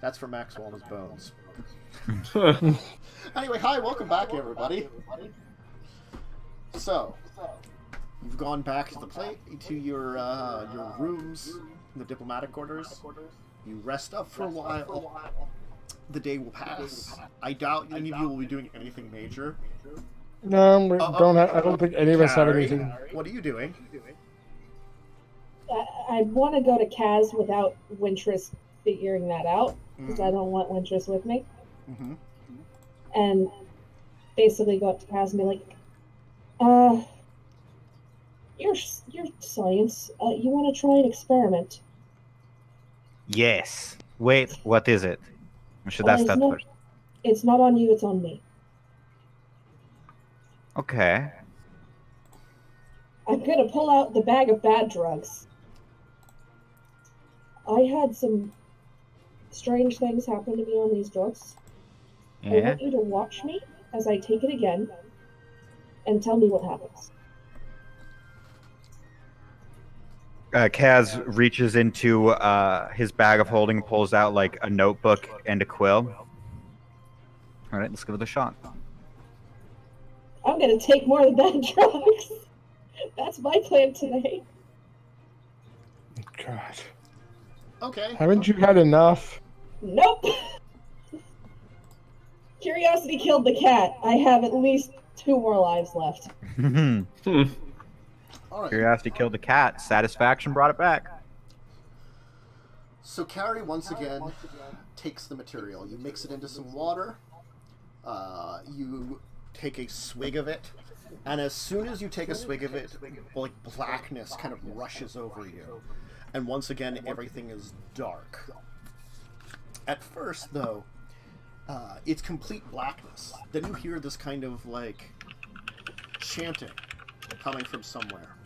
That's for Maxwell and his bones. Anyway, hi, welcome back, everybody. So, you've gone back to the to your rooms in the diplomatic quarters. You rest up for a while. The day will pass. I doubt any of you will be doing anything major. No, we I don't think any of us have anything. What are you doing? I want to go to Kaz without Wintress figuring that out, because I don't want Wintress with me. Mm-hmm. And basically go up to Kaz and be like, your science, you want to try an experiment? Yes. Wait, what is it? Should I start first? It's not on you, it's on me. Okay. I'm gonna pull out the bag of bad drugs. I had some strange things happen to me on these drugs. Yeah. I want you to watch me as I take it again and tell me what happens. Kaz reaches into his bag of holding, pulls out like a notebook and a quill. All right, let's give it a shot. I'm gonna take more of the bad drugs. That's my plan today. God. Okay. Haven't you had enough? Nope. Curiosity killed the cat. I have at least 2 more lives left. All right. Curiosity killed the cat. Satisfaction brought it back. So Carrie once again takes the material. You mix it into some water. You take a swig of it, and as soon as you take a swig of it, like blackness kind of rushes over you, and once again everything is dark. At first, though, it's complete blackness. Then you hear this kind of like chanting coming from somewhere.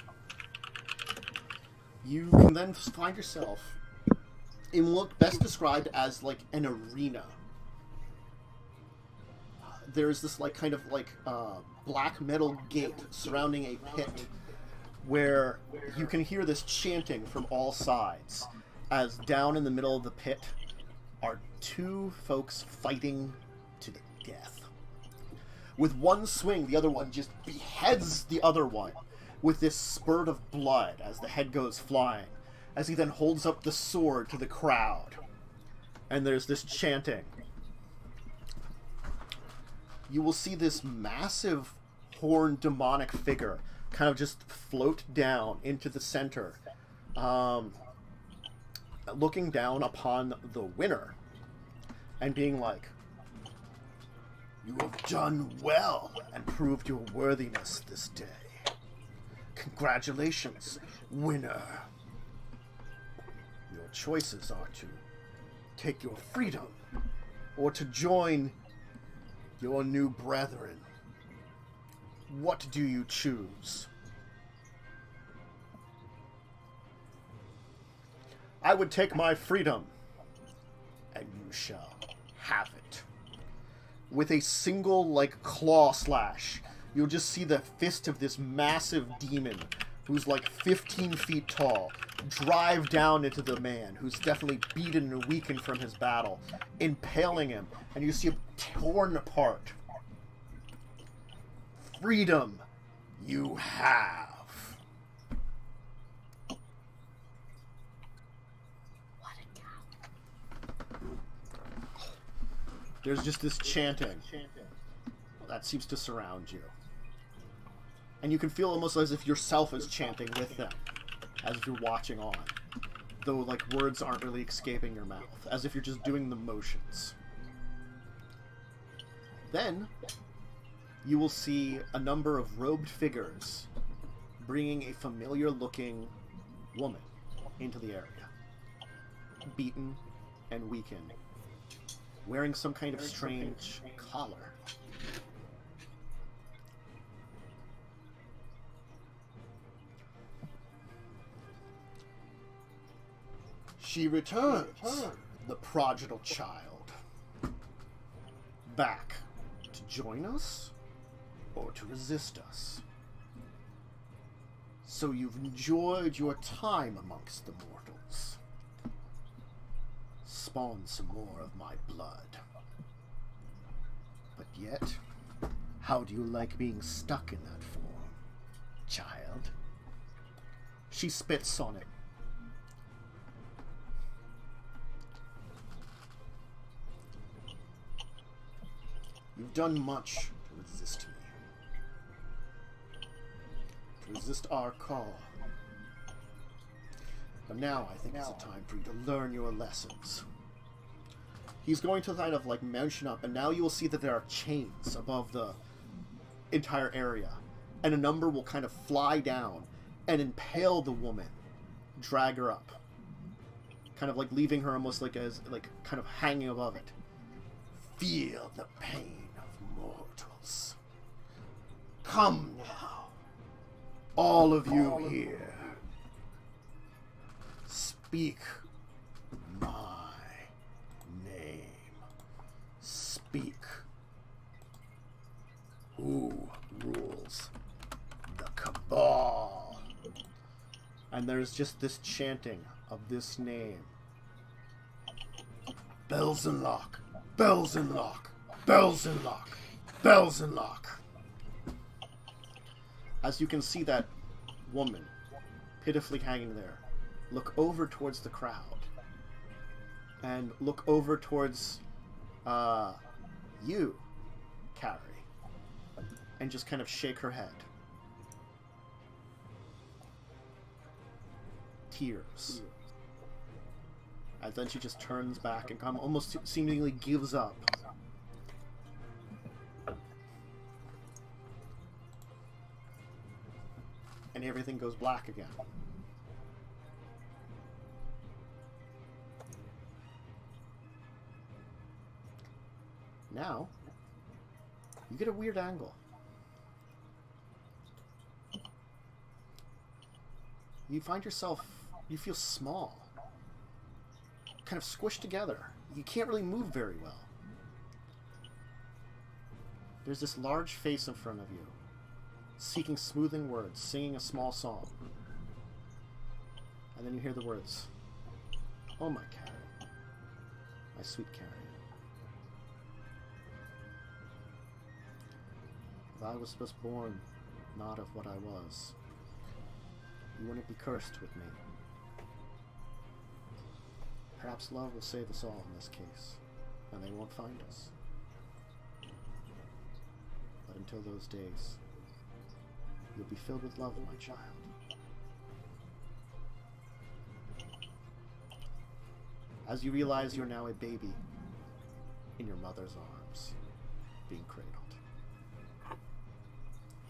You can then find yourself in what best described as like an arena. There's this like kind of like black metal gate surrounding a pit where you can hear this chanting from all sides, as down in the middle of the pit are 2 folks fighting to the death. With one swing, the other one just beheads the other one with this spurt of blood as the head goes flying, as he then holds up the sword to the crowd. And there's this chanting. You will see this massive horned demonic figure kind of just float down into the center, looking down upon the winner and being like, "You have done well and proved your worthiness this day. Congratulations, winner. Your choices are to take your freedom or to join your new brethren. What do you choose?" "I would take my freedom, and you shall have it." With a single, like, claw slash, you'll just see the fist of this massive demon, who's like 15 feet tall, drive down into the man, who's definitely beaten and weakened from his battle, impaling him, and you see him torn apart. Freedom you have. What a cow. There's just this chanting that seems to surround you. And you can feel almost as if yourself is chanting with them, as if you're watching on. Though, like, words aren't really escaping your mouth, as if you're just doing the motions. Then, you will see a number of robed figures bringing a familiar-looking woman into the area. Beaten and weakened, wearing some kind of strange collar. She returns, the prodigal child. Back to join us, or to resist us? So you've enjoyed your time amongst the mortals. spawn some more of my blood. But yet, how do you like being stuck in that form, child? She spits on it. You've done much to resist me. To resist our call. But now I think it's a time for you to learn your lessons. He's going to kind of like mention up, and now you will see that there are chains above the entire area. And a number will kind of fly down and impale the woman, drag her up. Kind of like leaving her almost like as like kind of hanging above it. Feel the pain of mortals. Come now, all of you here. Speak my name. Speak. Who rules the Cabal? And there's just this chanting of this name. Belzenlock. Belzenlock. Belzenlock. Belzenlock. As you can see that woman pitifully hanging there, look over towards the crowd. And look over towards you, Carrie. And just kind of shake her head. Tears. And then she just turns back and almost seemingly gives up. And everything goes black again. Now, you get a weird angle. You find yourself, you feel small. Kind of squished together. You can't really move very well. There's this large face in front of you, seeking smoothing words, singing a small song. And then you hear the words, "Oh my Carrion, my sweet Carrion. If I was just born not of what I was, you wouldn't be cursed with me. Perhaps love will save us all in this case, and they won't find us. But until those days, you'll be filled with love, my child." As you realize you're now a baby in your mother's arms, being cradled.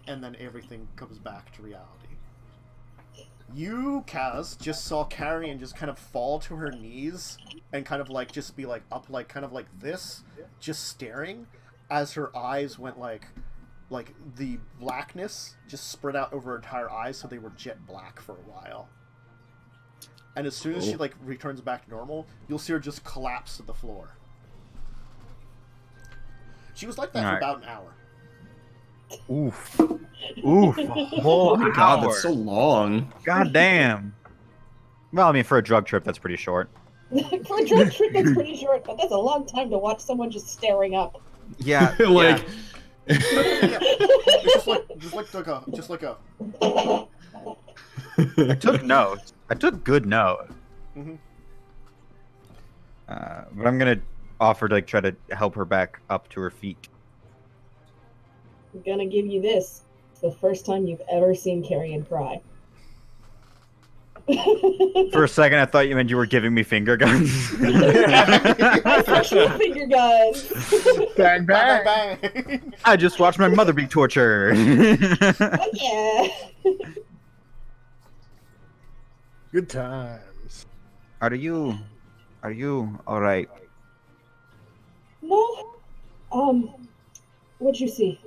And then everything comes back to reality. You, Kaz, just saw Carrion just kind of fall to her knees and kind of like just be like up like kind of like this, just staring as her eyes went like the blackness just spread out over her entire eyes so they were jet black for a while. And as soon as she like returns back to normal, you'll see her just collapse to the floor. She was like that for about an hour. Oof. Oof. A whole Oh my god, hour. that's so long. God damn. Well, I mean, for a drug trip, that's pretty short. For a drug trip, that's pretty short, but that's a long time to watch someone just staring up. Yeah. Like, It's just like a. I took notes. I took good notes. Mm-hmm. But I'm gonna offer to like try to help her back up to her feet. I'm gonna give you this. It's the first time you've ever seen Carrion cry. For a second, I thought you meant you were giving me finger guns. Actual finger guns. Bang, bang. Bang, bang. I just watched my mother be tortured. Oh, yeah. Good times. Are you all right? No. What'd you see?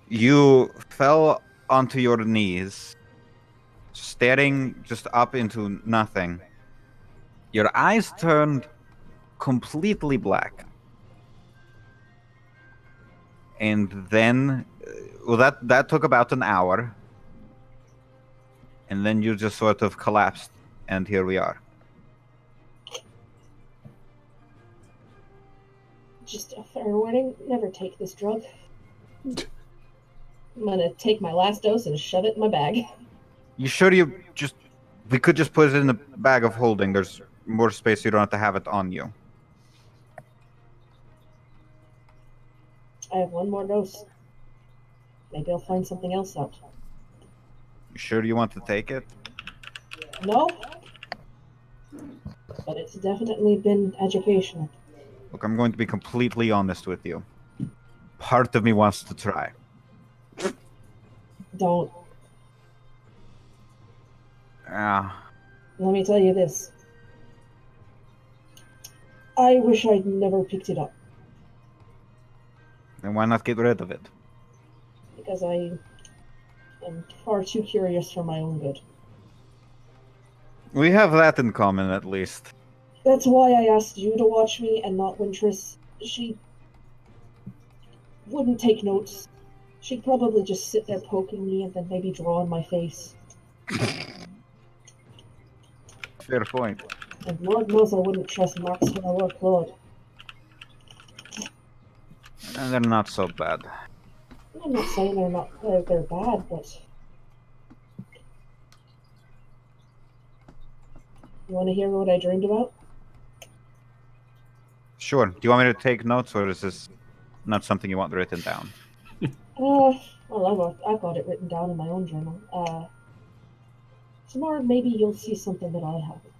You fell onto your knees, staring just up into nothing. Your eyes turned completely black. And then, well, that took about an hour. And then you just sort of collapsed, and here we are. Just a fair warning, never take this drug. I'm gonna take my last dose and shove it in my bag. You sure we could just put it in the bag of holding. There's more space, so you don't have to have it on you. I have one more dose. Maybe I'll find something else out. You sure you want to take it? No? But it's definitely been educational. Look, I'm going to be completely honest with you. Part of me wants to try. Don't. Ah. Let me tell you this. I wish I'd never picked it up. Then why not get rid of it? Because I am far too curious for my own good. We have that in common, at least. That's why I asked you to watch me and not Wintress. She wouldn't take notes. She'd probably just sit there poking me and then maybe draw on my face. Fair point. And Lord knows I wouldn't trust Maxwell or Claude. And they're not so bad. I'm not saying they're bad, but you want to hear what I dreamed about? Sure. Do you want me to take notes, or is this not something you want written down? Well, I've got it written down in my own journal. Tomorrow maybe you'll see something that I haven't.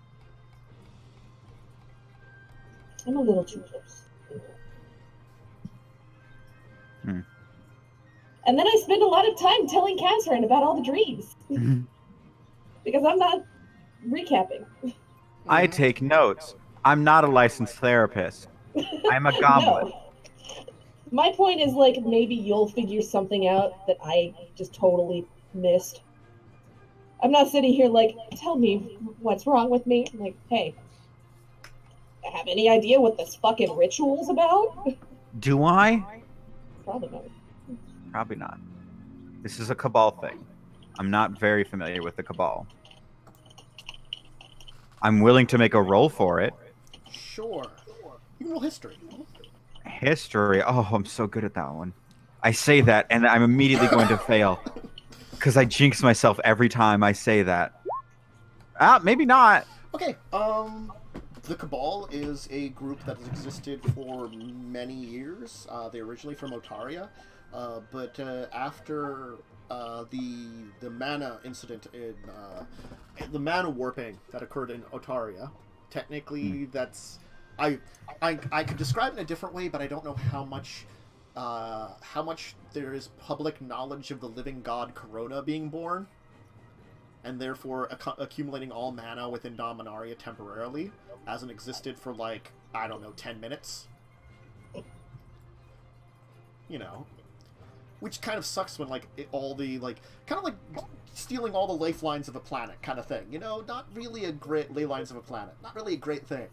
I'm a little too close. And then I spend a lot of time telling Catherine about all the dreams. Because I'm not recapping. I take notes. I'm not a licensed therapist. I'm a goblin. No. My point is, like, maybe you'll figure something out that I just totally missed. I'm not sitting here like, tell me what's wrong with me. I'm like, hey, have any idea what this fucking ritual's about? Do I? Probably not. Probably not. This is a Cabal thing. I'm not very familiar with the Cabal. I'm willing to make a roll for it. Sure. You can roll history. History. Oh, I'm so good at that one. I say that, and I'm immediately going to fail. Because I jinx myself every time I say that. Ah, maybe not. Okay, the Cabal is a group that has existed for many years. They're originally from Otaria, but after the mana incident in the mana warping that occurred in Otaria, technically that's I could describe it in a different way, but I don't know how much there is public knowledge of the living god Corona being born, and therefore accumulating all mana within Dominaria temporarily, as it existed for, like, I don't know, 10 minutes. You know. Which kind of sucks when, like, kind of like stealing all the lifelines of a planet kind of thing. You know, not really a great ley lines of a planet. Not really a great thing.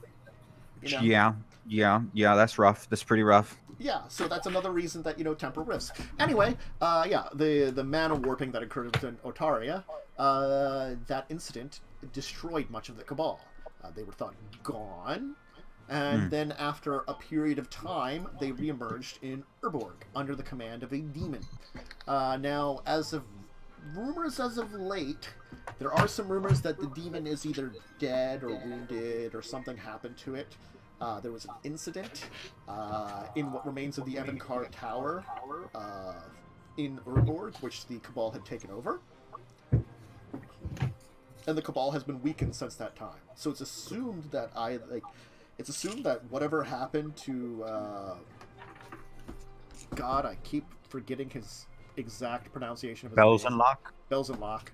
You know? Yeah, that's rough. That's pretty rough. Yeah, so that's another reason that, you know, temporal rifts. Anyway, the mana warping that occurred in Otaria, that incident destroyed much of the Cabal. They were thought gone, and then after a period of time, they reemerged in Urborg under the command of a demon. Now, as of late, there are some rumors that the demon is either dead or wounded or something happened to it. There was an incident in what remains of the Evankar Tower in Urborg, which the Cabal had taken over. And the Cabal has been weakened since that time. So it's assumed that whatever happened to God, I keep forgetting his exact pronunciation of his name. Belzenlock.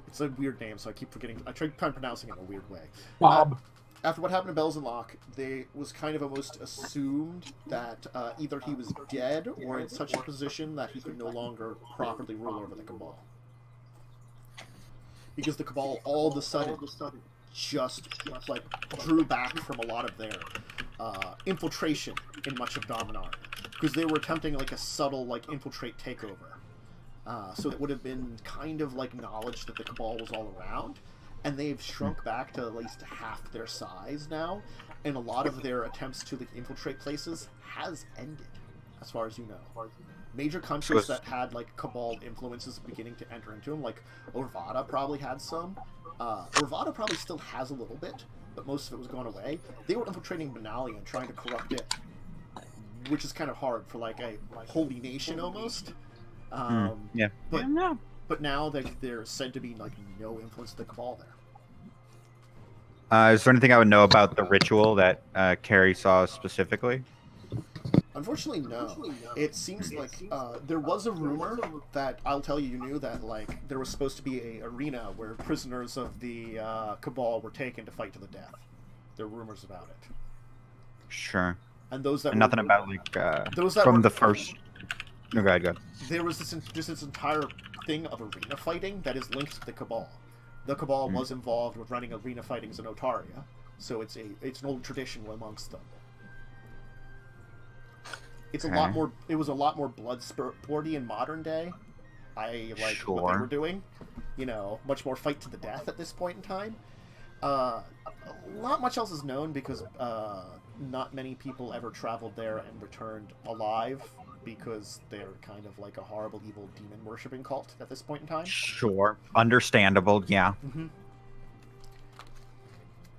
It's a weird name, so I keep forgetting. I try pronouncing it in a weird way. Bob. After what happened to Belzenlock, they was kind of almost assumed that either he was dead or in such a position that he could no longer properly rule over the Cabal. Because the Cabal all of a sudden just like drew back from a lot of their infiltration in much of Dominaria, because they were attempting like a subtle like infiltrate takeover. So it would have been kind of like knowledge that the Cabal was all around, and they've shrunk back to at least half their size now, and a lot of their attempts to like infiltrate places has ended, as far as you know. Major countries that had like Cabal influences beginning to enter into them, like Orvada probably had some. Orvada probably still has a little bit, but most of it was going away. They were infiltrating Benalia and trying to corrupt it, which is kind of hard for like a holy nation almost. Yeah. But now there's said to be like no influence of the Cabal there. Is there anything I would know about the ritual that Carrie saw specifically? Unfortunately, no. It seems like there was a rumor that I'll tell you knew that like there was supposed to be a arena where prisoners of the Cabal were taken to fight to the death. There were rumors about it. Sure. And those that and were, nothing about like those that from were, the first. No, go ahead. There was this entire thing of arena fighting that is linked to the Cabal. The Cabal was involved with running arena fightings in Otaria, so it's an old tradition amongst them. It's a lot more. It was a lot more blood sporty in modern day. I like what they were doing. You know, much more fight to the death at this point in time. Not much else is known because not many people ever traveled there and returned alive because they're kind of like a horrible, evil demon worshipping cult at this point in time. Sure, understandable. Yeah. Mm-hmm.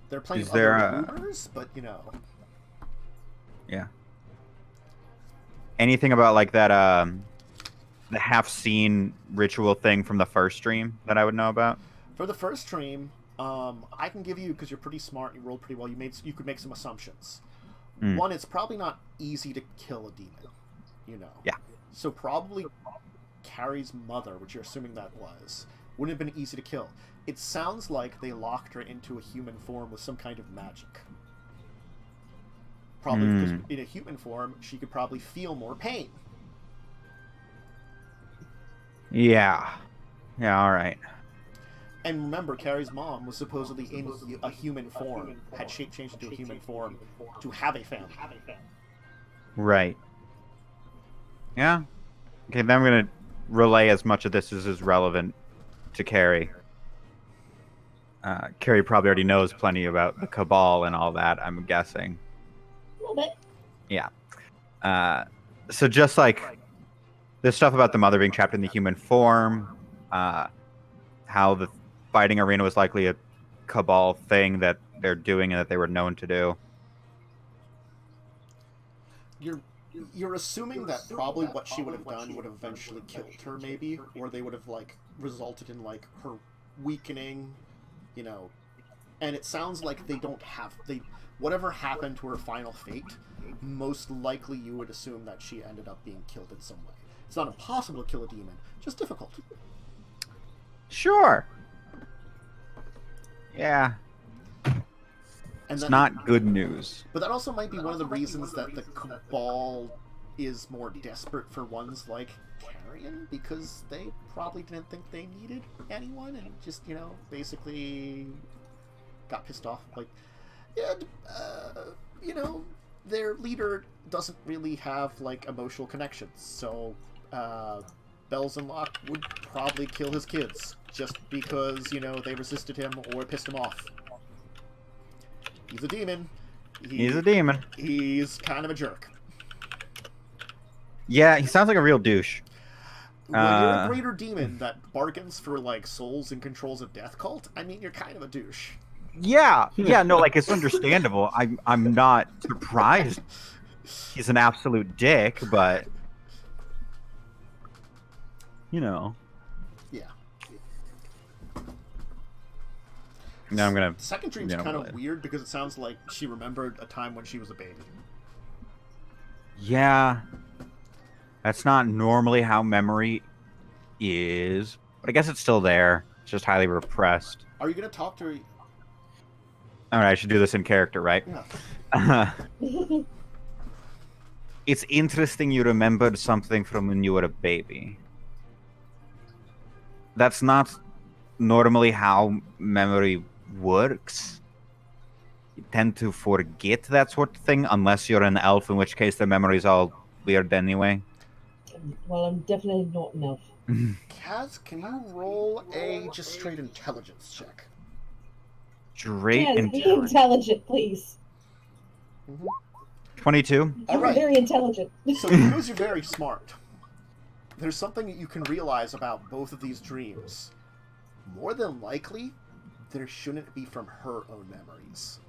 There are plenty of other rumors, but you know. Yeah. Anything about like that the half-seen ritual thing from the first stream that I would know about? For the first stream, I can give you, because you're pretty smart, you rolled pretty well. You could make some assumptions. One, it's probably not easy to kill a demon. You know. Yeah. So probably Carrie's mother, which you're assuming that was, wouldn't have been easy to kill. It sounds like they locked her into a human form with some kind of magic. Probably because in a human form, she could probably feel more pain. Yeah. Yeah, all right. And remember, Carrie's mom was supposedly in a human form, had shape-changed into a human form to have a family. Right. Yeah. Okay, then I'm going to relay as much of this as is relevant to Carrie. Carrie probably already knows plenty about the Cabal and all that, I'm guessing. A little bit. Yeah. So just like this stuff about the mother being trapped in the human form, how the fighting arena was likely a Cabal thing that they're doing and that they were known to do. You're assuming that probably what she would have done would have eventually killed her, maybe, or they would have like resulted in like her weakening, you know. And it sounds like they don't have whatever happened to her final fate. Most likely, you would assume that she ended up being killed in some way. It's not impossible to kill a demon, just difficult. Sure. Yeah. And it's not good news. But that also might be one of the reasons that the Cabal is more desperate for ones like Carrion, because they probably didn't think they needed anyone and just, you know, basically got pissed off. Like, yeah, you know, their leader doesn't really have, like, emotional connections, so Belzenlock would probably kill his kids just because, you know, they resisted him or pissed him off. He's a demon. He's a demon. He's kind of a jerk. Yeah, he sounds like a real douche. When you're a greater demon that bargains for, like, souls and controls a death cult, I mean, you're kind of a douche. Yeah, no, like, it's understandable. I'm not surprised he's an absolute dick, but, you know. Yeah. Now I'm gonna. The second dream's kind of weird because it sounds like she remembered a time when she was a baby. Yeah. That's not normally how memory is, but I guess it's still there. It's just highly repressed. Are you gonna talk to her? All right, I should do this in character, right? Yeah. It's interesting you remembered something from when you were a baby. That's not normally how memory works. You tend to forget that sort of thing, unless you're an elf, in which case the memory's all weird anyway. Well, I'm definitely not an elf. Kaz, can you roll a just straight intelligence check? Straight Be intelligence. intelligent, please. Mm-hmm. 22. All right. Very intelligent. So because you're very smart, there's something that you can realize about both of these dreams. More than likely, there shouldn't be from her own memories.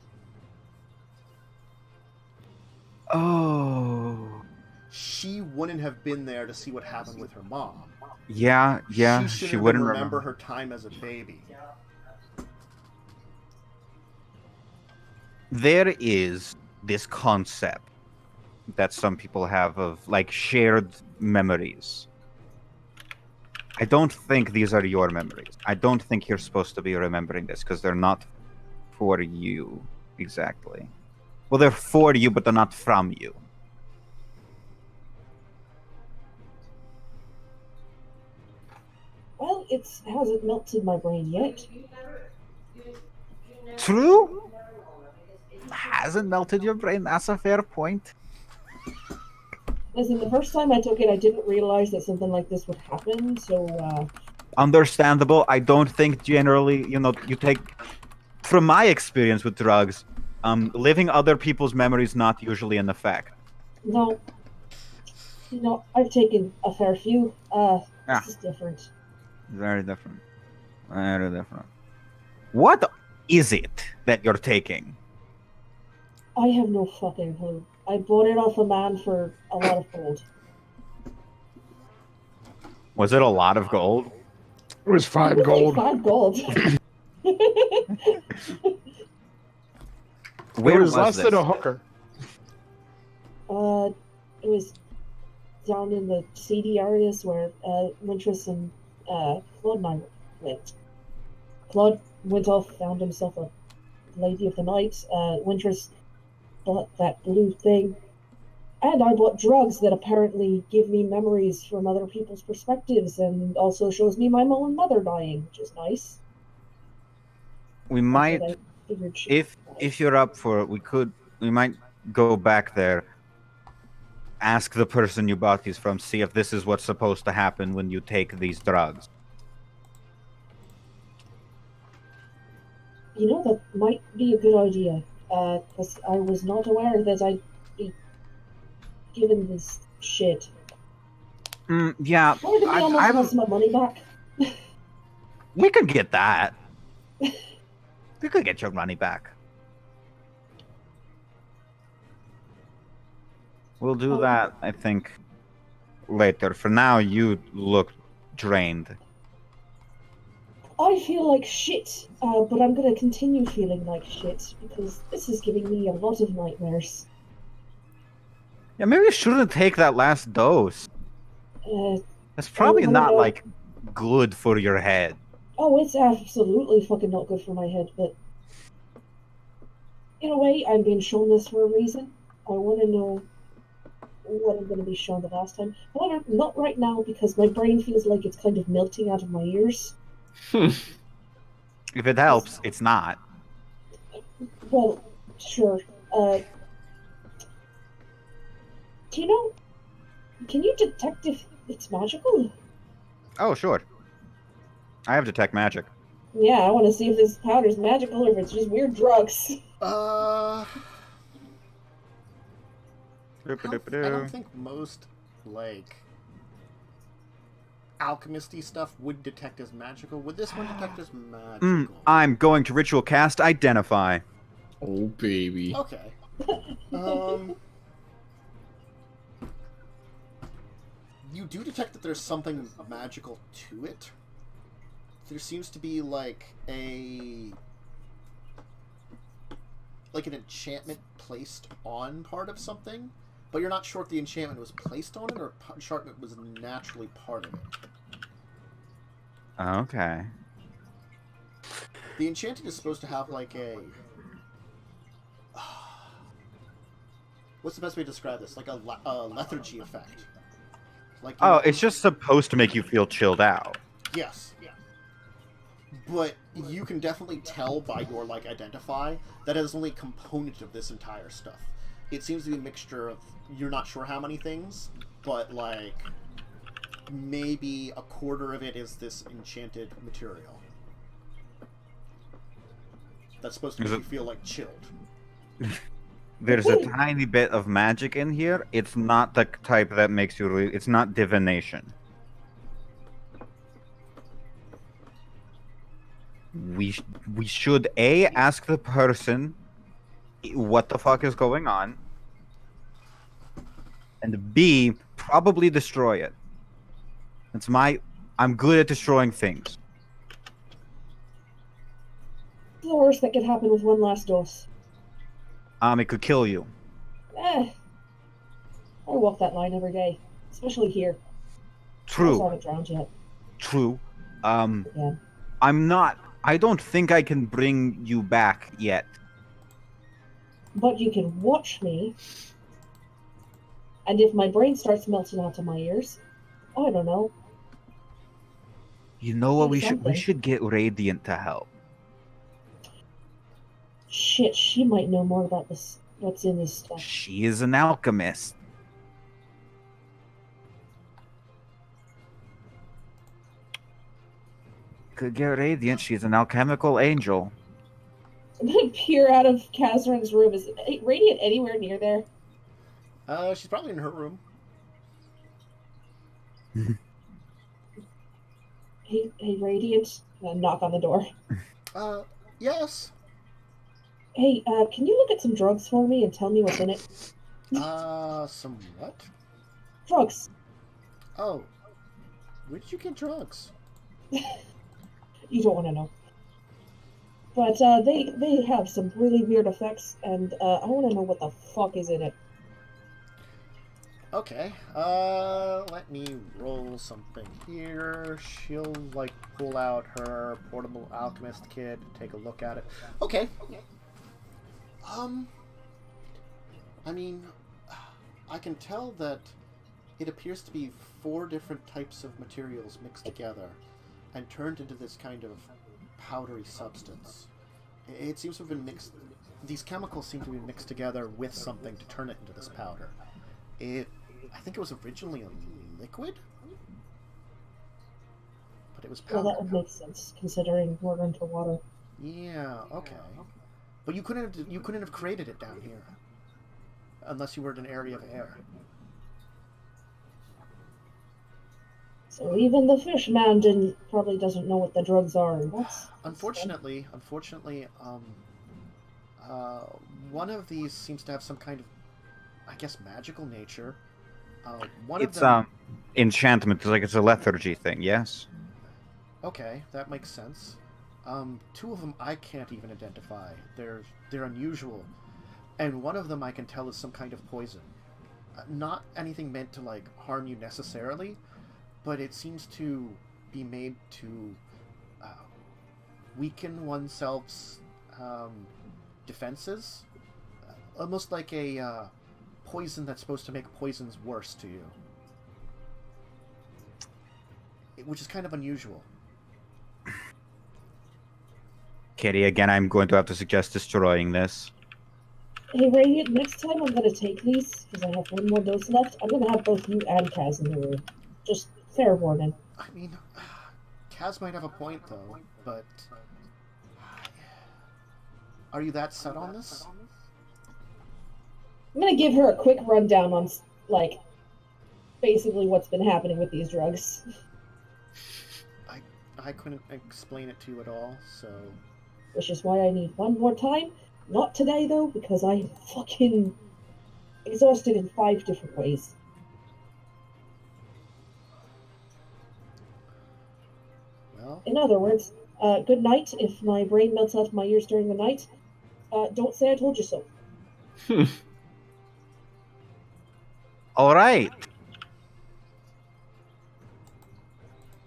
Oh. She wouldn't have been there to see what happened with her mom. Yeah, She wouldn't remember her time as a baby. There is this concept that some people have of like shared memories. I don't think these are your memories. I don't think you're supposed to be remembering this because they're not for you exactly. Well, they're for you, but they're not from you. Well, it hasn't melted my brain yet. True? Hasn't melted your brain. That's a fair point. Listen, the first time I took it, I didn't realize that something like this would happen, so, Understandable. I don't think generally, you take... From my experience with drugs, living other people's memories not usually an effect. No. I've taken a fair few. This is different. Very different. Very different. What is it that you're taking? I have no fucking clue. I bought it off a man for a lot of gold. Was it a lot of gold? It was 5 gold. Like 5 gold. Where It was less this? than a hooker. It was down in the seedy areas where Winthrop and Claude and I went. Claude went off, found himself a lady of the night. Winthrop bought that blue thing. And I bought drugs that apparently give me memories from other people's perspectives and also shows me my own mother dying, which is nice. We might, if you're up for it, we might go back there, ask the person you bought these from, see if this is what's supposed to happen when you take these drugs. That might be a good idea. Because I was not aware that I'd be given this shit. Yeah, Why did we almost lost my money back? We could get that. We could get your money back. We'll do that, I think, later. For now, you look drained. I feel like shit, but I'm gonna continue feeling like shit because this is giving me a lot of nightmares. Yeah, maybe you shouldn't take that last dose. That's probably not, like, good for your head. Oh, it's absolutely fucking not good for my head, but... In a way, I'm being shown this for a reason. I want to know what I'm going to be shown the last time. However, not right now, because my brain feels like it's kind of melting out of my ears. If it helps, it's not. Well, sure. Do you know... Can you detect if it's magical? Oh, sure. I have detect magic. Yeah, I want to see if this powder's magical or if it's just weird drugs. I don't think most, like, alchemisty stuff would detect as magical. Would this one detect as magical? I'm going to ritual cast Identify. Oh, baby. Okay. You do detect that there's something magical to it. There seems to be, like, an enchantment placed on part of something, but you're not sure if the enchantment was placed on it or enchantment was naturally part of it. Okay. The enchanted is supposed to have, like, a... What's the best way to describe this? Like a lethargy effect. Like, it's just supposed to make you feel chilled out. Yes. But you can definitely tell by your, like, identify that it is only a component of this entire stuff. It seems to be a mixture of, you're not sure how many things, but, like, maybe a quarter of it is this enchanted material. That's supposed to make you feel, like, chilled. There's a tiny bit of magic in here. It's not the type that makes you really... It's not divination. We should, A, ask the person what the fuck is going on, and B, probably destroy it. I'm good at destroying things. The worst that could happen with one last dose. It could kill you. I walk that line every day, especially here. True. I haven't drowned yet. True. Yeah. I don't think I can bring you back yet. But you can watch me, and if my brain starts melting out of my ears, I don't know. You know what? We Something. should get Radiant to help. Shit, she might know more about this. What's in this stuff? She is an alchemist. Could get Radiant. She's an alchemical angel. I'm gonna peer out of Kazarin's room. Is Radiant anywhere near there? She's probably in her room. Hey, Radiant. Knock on the door. Yes. Hey, can you look at some drugs for me and tell me what's in it? Some what? Drugs. Oh. Where did you get drugs? You don't want to know. But they have some really weird effects, and I want to know what the fuck is in it. Okay. Let me roll something here. She'll like pull out her portable alchemist kit, take a look at it. Okay. I mean, I can tell that it appears to be 4 different types of materials mixed together and turned into this kind of powdery substance. It seems to have been mixed... These chemicals seem to be mixed together with something to turn it into this powder. I think it was originally a liquid? But it was powder. Well, that would make sense, considering we're underwater. Yeah, okay. But you couldn't have created it down here. Unless you were in an area of air. So even the fish man probably doesn't know what the drugs are. Unfortunately, one of these seems to have some kind of, I guess, magical nature. It's enchantment. It's a lethargy thing. Yes. Okay, that makes sense. 2 of them I can't even identify. They're unusual, and one of them I can tell is some kind of poison. Not anything meant to like harm you necessarily, but it seems to be made to weaken oneself's defenses, almost like a poison that's supposed to make poisons worse to you, which is kind of unusual. Kitty, again, I'm going to have to suggest destroying this. Hey, Radiant, next time I'm going to take these, because I have 1 more dose left, I'm going to have both you and Kaz in the room. Just fair warning. I mean, Kaz might have a point, though, but... Are you that set on this? I'm going to give her a quick rundown on, like, basically what's been happening with these drugs. I couldn't explain it to you at all, so... Which is why I need 1 more time. Not today, though, because I'm fucking exhausted in 5 different ways. Well... In other words, good night if my brain melts out of my ears during the night. Don't say I told you so. All right.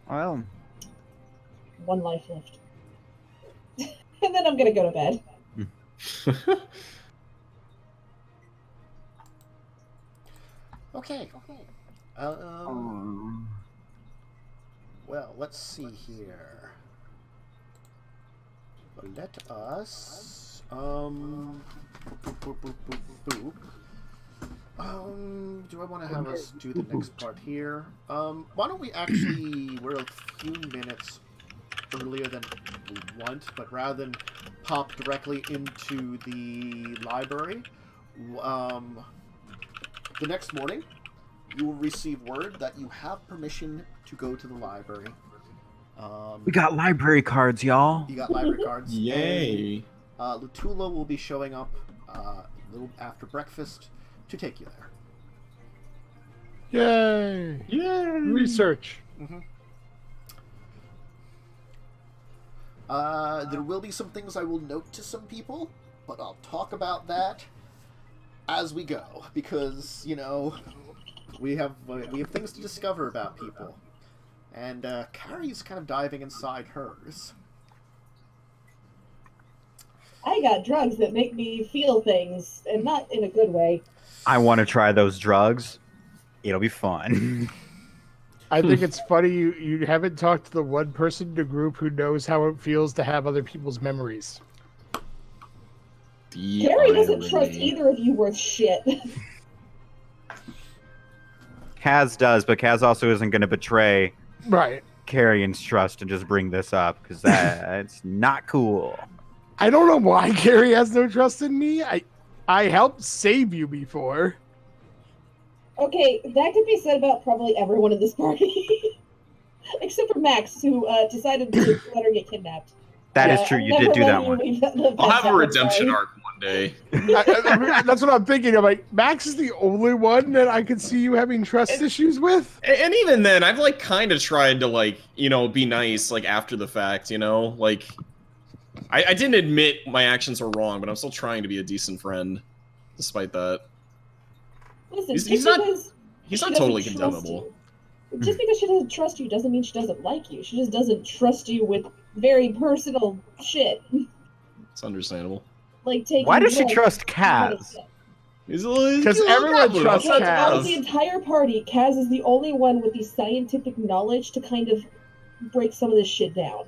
Well... 1 life left. And then I'm gonna go to bed. Okay. Well, let's see here. Let us... do I want to have us do the next part here? Why don't we actually... We're a few minutes earlier than we want, but rather than pop directly into the library, The next morning, you will receive word that you have permission to go to the library. We got library cards, y'all. You got library cards. Yay. And, Lutula will be showing up a little after breakfast to take you there. Yay! Yay. Research. Mm-hmm. There will be some things I will note to some people, but I'll talk about that as we go, because, you know, we have things to discover about people. And Carrie's kind of diving inside hers. I got drugs that make me feel things, and not in a good way. I want to try those drugs. It'll be fun. I think it's funny you haven't talked to the one person in the group who knows how it feels to have other people's memories. Carrie doesn't trust either of you worth shit. Kaz does, but Kaz also isn't going to betray Right. Carrion's trust and just bring this up, because that's not cool. I don't know why Carrie has no trust in me. I helped save you before. Okay, that could be said about probably everyone in this party. Except for Max, who decided to let her get kidnapped. That is true. You did do that one. I'll have a redemption arc one day. That's what I'm thinking. I'm like, Max is the only one that I could see you having trust issues with. And even then, I've like kind of tried to like, you know, be nice like after the fact, you know? Like, I didn't admit my actions were wrong, but I'm still trying to be a decent friend, despite that. Listen, He's not totally condemnable. Just because she doesn't trust you doesn't mean she doesn't like you. She just doesn't trust you with very personal shit. It's understandable. Like taking Why does she drugs, trust that kind of Kaz? stuff. Because everyone trusts Because out of Kaz. the entire party, Kaz is the only one with the scientific knowledge to kind of break some of this shit down.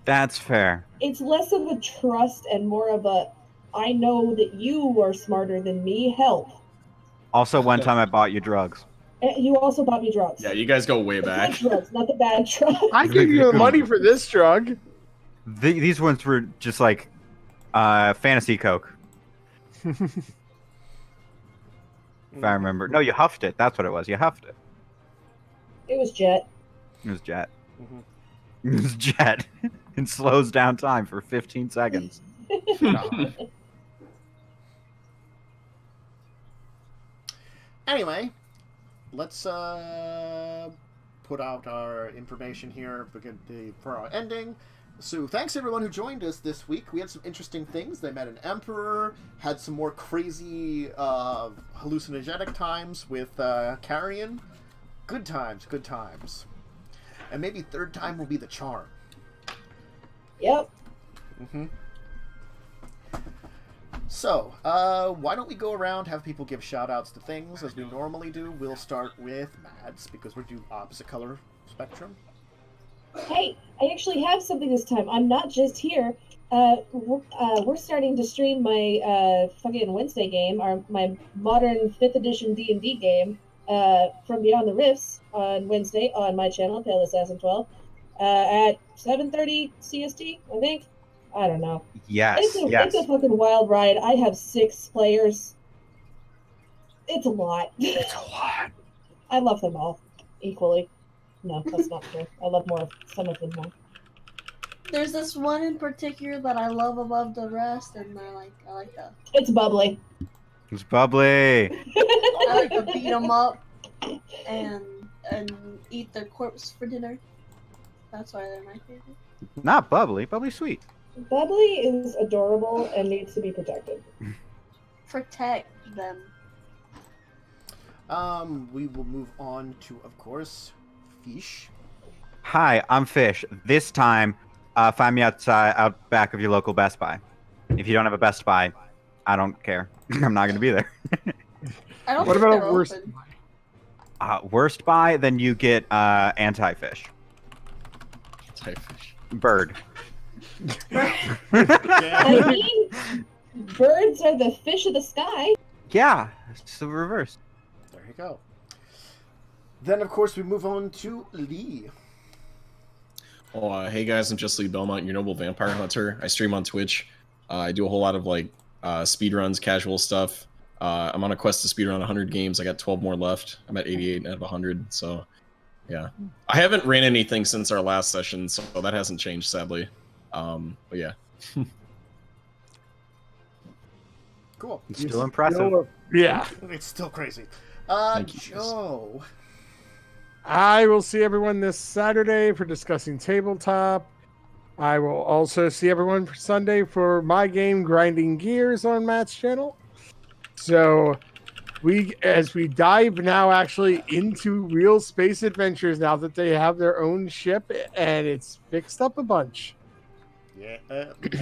That's fair. It's less of a trust and more of a, I know that you are smarter than me, help. Also, one time I bought you drugs. And you also bought me drugs. Yeah, you guys go way The back. good drugs, not the bad drugs. I gave you the money for this drug. These ones were just like fantasy coke. If I remember. No, you huffed it. That's what it was. You huffed it. It was Jet. It was jet. Mm-hmm. It was jet. It slows down time for 15 seconds. Anyway, let's put out our information here for our ending. So thanks everyone who joined us this week. We had some interesting things. They met an emperor, had some more crazy hallucinogenic times with Carrion. Good times, good times. And maybe third time will be the charm. Yep. Mm-hmm. So, why don't we go around, have people give shout-outs to things, as we normally do. We'll start with Mads, because we're doing opposite color spectrum. Hey, I actually have something this time. I'm not just here. We're starting to stream my fucking Wednesday game, my modern 5th edition D&D game, from Beyond the Rifts on Wednesday on my channel, Pale Assassin 12, at 7:30 CST, I think. I don't know. Yes, It's a fucking wild ride. I have 6 players. It's a lot. It's a lot. I love them all equally. No, that's not true. I love some of them more. There's this one in particular that I love above the rest, and I like that. It's bubbly. It's bubbly. I like to beat them up and eat their corpse for dinner. That's why they're my favorite. Not bubbly. Bubbly sweet. Bubbly is adorable and needs to be protected. Protect them. We will move on to, of course, Fish. Hi, I'm Fish. This time, find me out back of your local Best Buy. If you don't have a Best Buy, I don't care. I'm not going to be there. I don't What think about they're a worst? open. Worst buy, then you get anti-fish. Anti-fish. Bird. I mean, birds are the fish of the sky. Yeah, it's the reverse. There you go. Then, of course, we move on to Lee. Oh, hey guys, I'm just Lee Belmont, your noble vampire hunter. I stream on Twitch. I do a whole lot of like speedruns, casual stuff. I'm on a quest to speed around 100 games. I got 12 more left. I'm at 88 out of 100. So, yeah, I haven't ran anything since our last session, so that hasn't changed, sadly. But yeah. Cool. It's still impressive. Yeah. It's still crazy. Thank you. Joe. I will see everyone this Saturday for discussing tabletop. I will also see everyone for Sunday for my game Grinding Gears on Matt's channel. So as we dive now actually into real space adventures now that they have their own ship and it's fixed up a bunch. Yeah.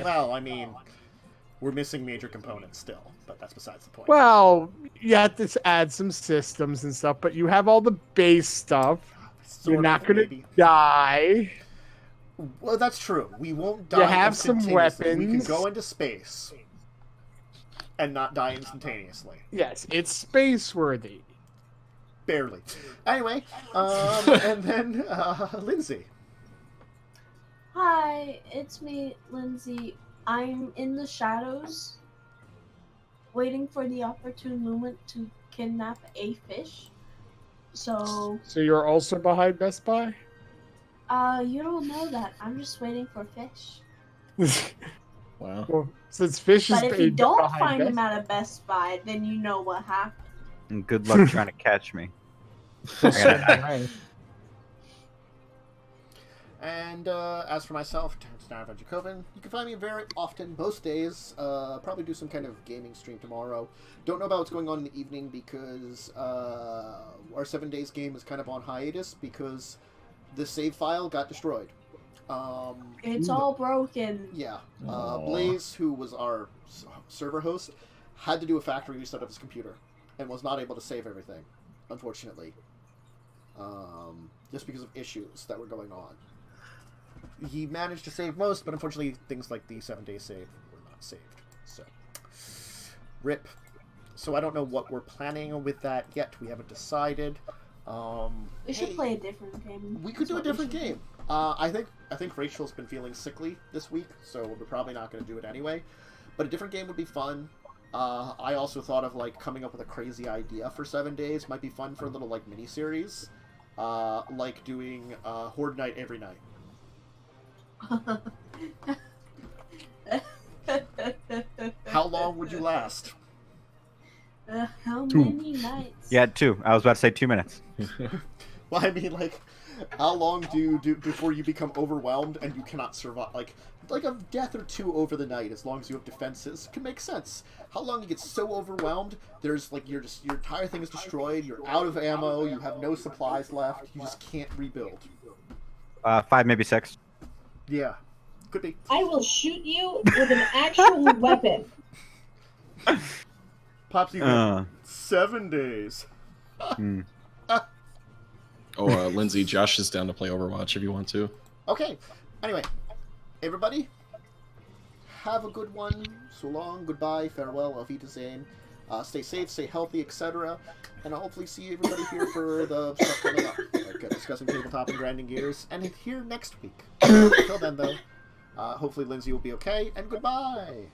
Well, I mean, we're missing major components still, but that's besides the point. Well, you have to add some systems and stuff, but you have all the base stuff. You're not going to die. Well, that's true. We won't die. You have some instantaneously. We can weapons. go into space and not die instantaneously. Yes, it's space worthy. Barely. Anyway, and then Lindsay. Hi, it's me, Lindsay. I'm in the shadows, waiting for the opportune moment to kidnap a fish. So, you're also behind Best Buy? you don't know that. I'm just waiting for fish. Wow. Well, since fish is But if you don't behind find Best him at a Best Buy, then you know what happened. And good luck trying to catch me. Buy. And as for myself, Dracovin, you can find me very often, most days. Probably do some kind of gaming stream tomorrow. Don't know about what's going on in the evening because our 7 days game is kind of on hiatus because the save file got destroyed. It's all broken. Yeah. Aw. Blaze, who was our server host, had to do a factory reset of his computer and was not able to save everything, unfortunately. Just because of issues that were going on. He managed to save most, but unfortunately things like the 7 day save were not saved. So, RIP. So I don't know what we're planning with that yet. We haven't decided. We should play a different game. We could do a different game. I think Rachel's been feeling sickly this week, so we're probably not going to do it anyway. But a different game would be fun. I also thought of like coming up with a crazy idea for 7 days. Might be fun for a little like mini series, like doing Horde Night every night. How long would you last? How many nights? Yeah, 2. I was about to say 2 minutes. Well, I mean, like, how long do you do before you become overwhelmed and you cannot survive? Like a death or 2 over the night, as long as you have defenses, can make sense. How long you get so overwhelmed, there's like your entire thing is destroyed, you're out of ammo, you have no supplies left, you just can't rebuild. 5, maybe 6. Yeah, could be. I will shoot you with an actual weapon. Pops even 7 days. Oh, Lindsay, Josh is down to play Overwatch if you want to. Okay. Anyway, everybody, have a good one. So long, goodbye, farewell, auf Wiedersehen. Stay safe, stay healthy, etc. And I'll hopefully see everybody here for the stuff coming up, like discussing tabletop and grinding gears, and here next week. Until then, though, hopefully Lindsay will be okay, and goodbye.